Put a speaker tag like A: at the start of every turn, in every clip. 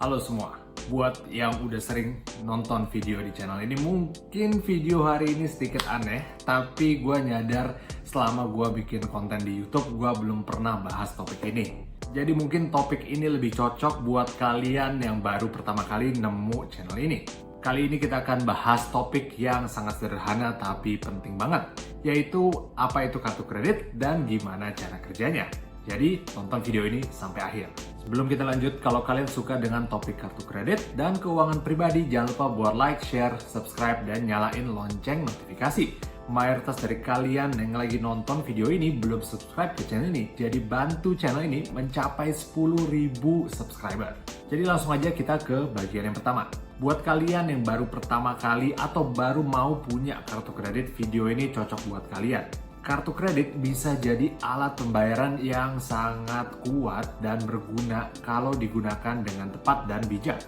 A: Halo semua, buat yang udah sering nonton video di channel ini, mungkin video hari ini sedikit aneh, tapi gue nyadar selama gue bikin konten di YouTube, gue belum pernah bahas topik ini. Jadi mungkin topik ini lebih cocok buat kalian yang baru pertama kali nemu channel ini. Kali ini kita akan bahas topik yang sangat sederhana tapi penting banget, yaitu apa itu kartu kredit dan gimana cara kerjanya. Jadi tonton video ini sampai akhir. Sebelum kita lanjut, kalau kalian suka dengan topik kartu kredit dan keuangan pribadi, jangan lupa buat like, share, subscribe, dan nyalain lonceng notifikasi. Mayoritas dari kalian yang lagi nonton video ini belum subscribe ke channel ini, jadi bantu channel ini mencapai 10.000 subscriber. Jadi langsung aja kita ke bagian yang pertama. Buat kalian yang baru pertama kali atau baru mau punya kartu kredit, video ini cocok buat kalian. Kartu kredit bisa jadi alat pembayaran yang sangat kuat dan berguna kalau digunakan dengan tepat dan bijak.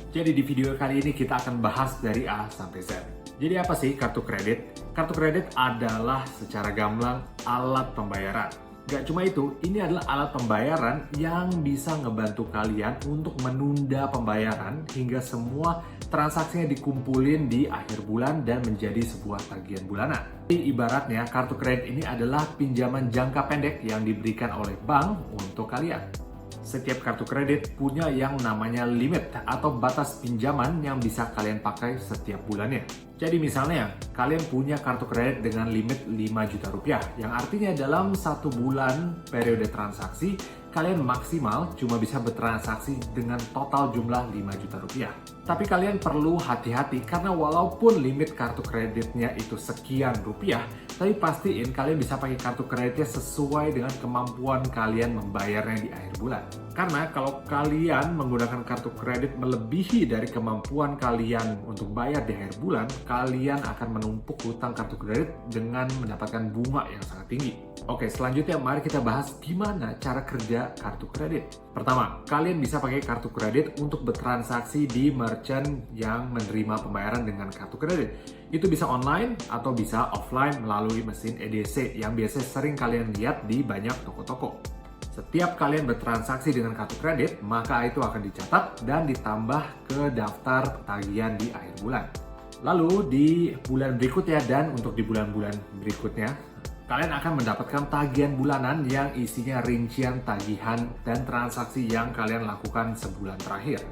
A: Jadi di video kali ini kita akan bahas dari A sampai Z. Jadi apa sih kartu kredit? Kartu kredit adalah secara gamblang alat pembayaran. Gak cuma itu, ini adalah alat pembayaran yang bisa ngebantu kalian untuk menunda pembayaran hingga semua transaksinya dikumpulin di akhir bulan dan menjadi sebuah tagihan bulanan. Jadi ibaratnya kartu kredit ini adalah pinjaman jangka pendek yang diberikan oleh bank untuk kalian. Setiap kartu kredit punya yang namanya limit atau batas pinjaman yang bisa kalian pakai setiap bulannya. Jadi misalnya, kalian punya kartu kredit dengan limit 5 juta rupiah, yang artinya dalam satu bulan periode transaksi, kalian maksimal cuma bisa bertransaksi dengan total jumlah 5 juta rupiah. Tapi kalian perlu hati-hati karena walaupun limit kartu kreditnya itu sekian rupiah, tapi pastiin kalian bisa pakai kartu kreditnya sesuai dengan kemampuan kalian membayarnya di akhir bulan. Karena kalau kalian menggunakan kartu kredit melebihi dari kemampuan kalian untuk bayar di akhir bulan, kalian akan menumpuk hutang kartu kredit dengan mendapatkan bunga yang sangat tinggi. Oke, selanjutnya mari kita bahas gimana cara kerja kartu kredit. Pertama, kalian bisa pakai kartu kredit untuk bertransaksi di merchant yang menerima pembayaran dengan kartu kredit. Itu bisa online atau bisa offline melalui mesin EDC yang biasanya sering kalian lihat di banyak toko-toko. Setiap kalian bertransaksi dengan kartu kredit, maka itu akan dicatat dan ditambah ke daftar tagihan di akhir bulan. Lalu di bulan berikutnya dan untuk di bulan-bulan berikutnya, kalian akan mendapatkan tagihan bulanan yang isinya rincian tagihan dan transaksi yang kalian lakukan sebulan terakhir.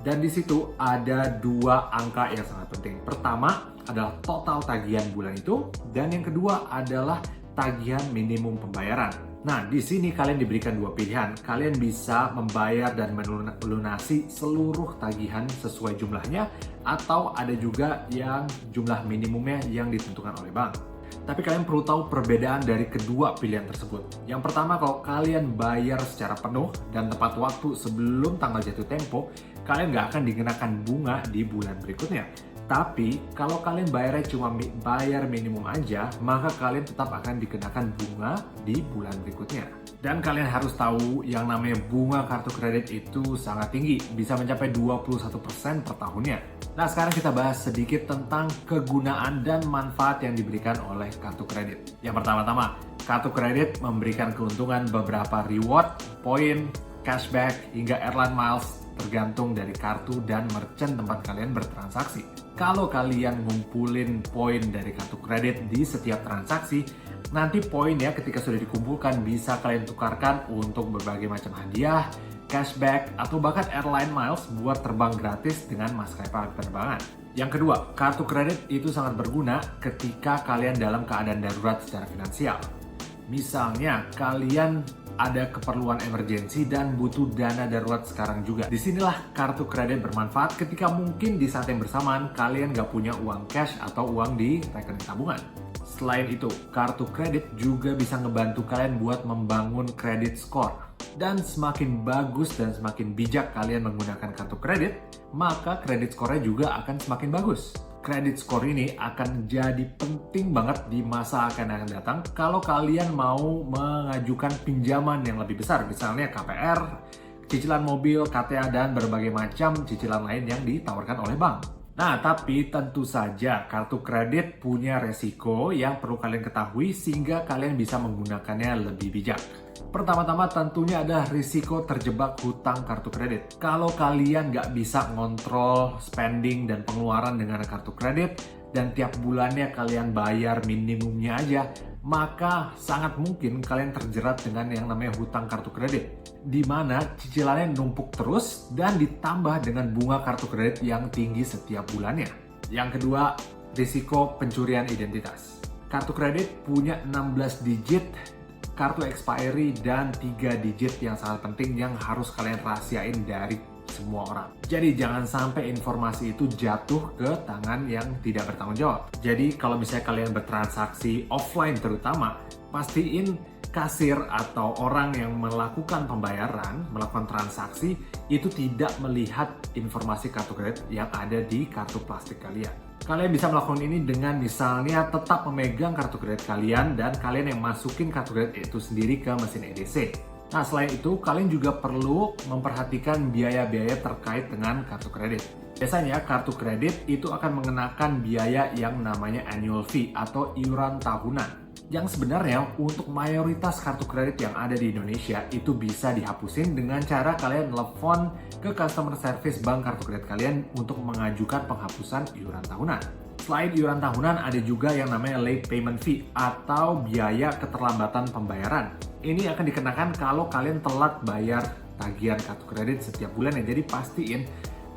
A: Dan di situ ada dua angka yang sangat penting. Pertama adalah total tagihan bulan itu, dan yang kedua adalah tagihan minimum pembayaran. Nah, di sini kalian diberikan dua pilihan. Kalian bisa membayar dan melunasi seluruh tagihan sesuai jumlahnya, atau ada juga yang jumlah minimumnya yang ditentukan oleh bank. Tapi kalian perlu tahu perbedaan dari kedua pilihan tersebut. Yang pertama, kalau kalian bayar secara penuh dan tepat waktu sebelum tanggal jatuh tempo, kalian nggak akan dikenakan bunga di bulan berikutnya. Tapi kalau kalian bayarnya cuma bayar minimum aja, maka kalian tetap akan dikenakan bunga di bulan berikutnya. Dan kalian harus tahu yang namanya bunga kartu kredit itu sangat tinggi, bisa mencapai 21% per tahunnya. Nah, sekarang kita bahas sedikit tentang kegunaan dan manfaat yang diberikan oleh kartu kredit. Yang pertama-tama, kartu kredit memberikan keuntungan beberapa reward, poin, cashback, hingga airline miles tergantung dari kartu dan merchant tempat kalian bertransaksi. Kalau kalian ngumpulin poin dari kartu kredit di setiap transaksi, nanti poinnya ketika sudah dikumpulkan bisa kalian tukarkan untuk berbagai macam hadiah, cashback, atau bahkan airline miles buat terbang gratis dengan maskapai penerbangan. Yang kedua, kartu kredit itu sangat berguna ketika kalian dalam keadaan darurat secara finansial. Misalnya, kalian ada keperluan emergensi dan butuh dana darurat sekarang juga. Disinilah kartu kredit bermanfaat ketika mungkin di saat yang bersamaan kalian nggak punya uang cash atau uang di rekening tabungan. Selain itu, kartu kredit juga bisa ngebantu kalian buat membangun credit score. Dan semakin bagus dan semakin bijak kalian menggunakan kartu kredit, maka credit score-nya juga akan semakin bagus. Credit score ini akan jadi penting banget di masa akan datang kalau kalian mau mengajukan pinjaman yang lebih besar, misalnya KPR, cicilan mobil, KTA, dan berbagai macam cicilan lain yang ditawarkan oleh bank. Nah, tapi tentu saja kartu kredit punya resiko yang perlu kalian ketahui sehingga kalian bisa menggunakannya lebih bijak. Pertama-tama tentunya ada risiko terjebak hutang kartu kredit. Kalau kalian nggak bisa ngontrol spending dan pengeluaran dengan kartu kredit, dan tiap bulannya kalian bayar minimumnya aja, maka sangat mungkin kalian terjerat dengan yang namanya hutang kartu kredit, di mana cicilannya numpuk terus dan ditambah dengan bunga kartu kredit yang tinggi setiap bulannya. Yang kedua, risiko pencurian identitas. Kartu kredit punya 16 digit kartu expiry dan 3 digit yang sangat penting yang harus kalian rahasiain dari semua orang. Jadi jangan sampai informasi itu jatuh ke tangan yang tidak bertanggung jawab. Jadi kalau misalnya kalian bertransaksi offline terutama, pastiin kasir atau orang yang melakukan pembayaran, melakukan transaksi, itu tidak melihat informasi kartu kredit yang ada di kartu plastik kalian. Kalian bisa melakukan ini dengan misalnya tetap memegang kartu kredit kalian dan kalian yang masukin kartu kredit itu sendiri ke mesin EDC. Nah, selain itu, kalian juga perlu memperhatikan biaya-biaya terkait dengan kartu kredit. Biasanya, kartu kredit itu akan mengenakan biaya yang namanya annual fee atau iuran tahunan. Yang sebenarnya untuk mayoritas kartu kredit yang ada di Indonesia itu bisa dihapusin dengan cara kalian telepon ke customer service bank kartu kredit kalian untuk mengajukan penghapusan iuran tahunan. Selain iuran tahunan, ada juga yang namanya late payment fee atau biaya keterlambatan pembayaran. Ini akan dikenakan kalau kalian telat bayar tagihan kartu kredit setiap bulan ya. Jadi pastiin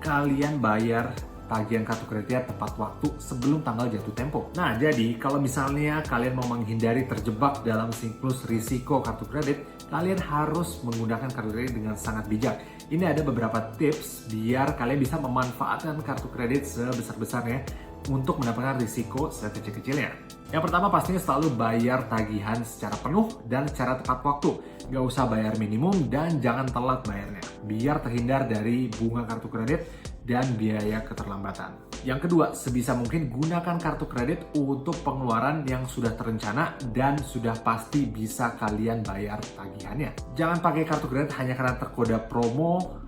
A: kalian bayar tagihan kartu kreditnya tepat waktu sebelum tanggal jatuh tempo. Nah, jadi kalau misalnya kalian mau menghindari terjebak dalam siklus risiko kartu kredit, kalian harus menggunakan kartu kredit dengan sangat bijak. Ini ada beberapa tips biar kalian bisa memanfaatkan kartu kredit sebesar-besarnya untuk mendapatkan risiko sekecil-kecilnya. Yang pertama pastinya selalu bayar tagihan secara penuh dan secara tepat waktu. Nggak usah bayar minimum dan jangan telat bayarnya, biar terhindar dari bunga kartu kredit dan biaya keterlambatan. Yang kedua, sebisa mungkin gunakan kartu kredit untuk pengeluaran yang sudah terencana dan sudah pasti bisa kalian bayar tagihannya. Jangan pakai kartu kredit hanya karena tergoda promo.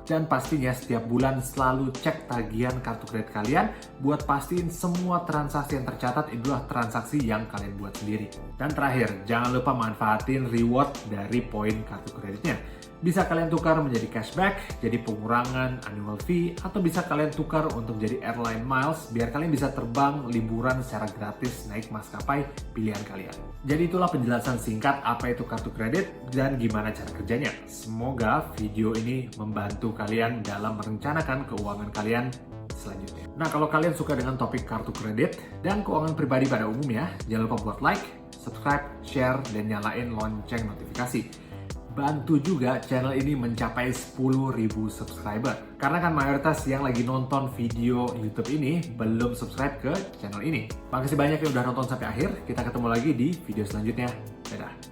A: Dan pastinya setiap bulan selalu cek tagihan kartu kredit kalian buat pastiin semua transaksi yang tercatat itulah transaksi yang kalian buat sendiri. Dan terakhir, jangan lupa manfaatin reward dari poin kartu kreditnya. Bisa kalian tukar menjadi cashback, jadi pengurangan annual fee, atau bisa kalian tukar untuk jadi airline miles biar kalian bisa terbang liburan secara gratis naik maskapai pilihan kalian. Jadi itulah penjelasan singkat apa itu kartu kredit dan gimana cara kerjanya. Semoga video ini membantu kalian dalam merencanakan keuangan kalian selanjutnya. Nah, kalau kalian suka dengan topik kartu kredit dan keuangan pribadi pada umumnya, jangan lupa buat like, subscribe, share, dan nyalain lonceng notifikasi. Bantu juga channel ini mencapai 10.000 subscriber. Karena kan mayoritas yang lagi nonton video YouTube ini belum subscribe ke channel ini. Makasih banyak yang udah nonton sampai akhir. Kita ketemu lagi di video selanjutnya. Dadah.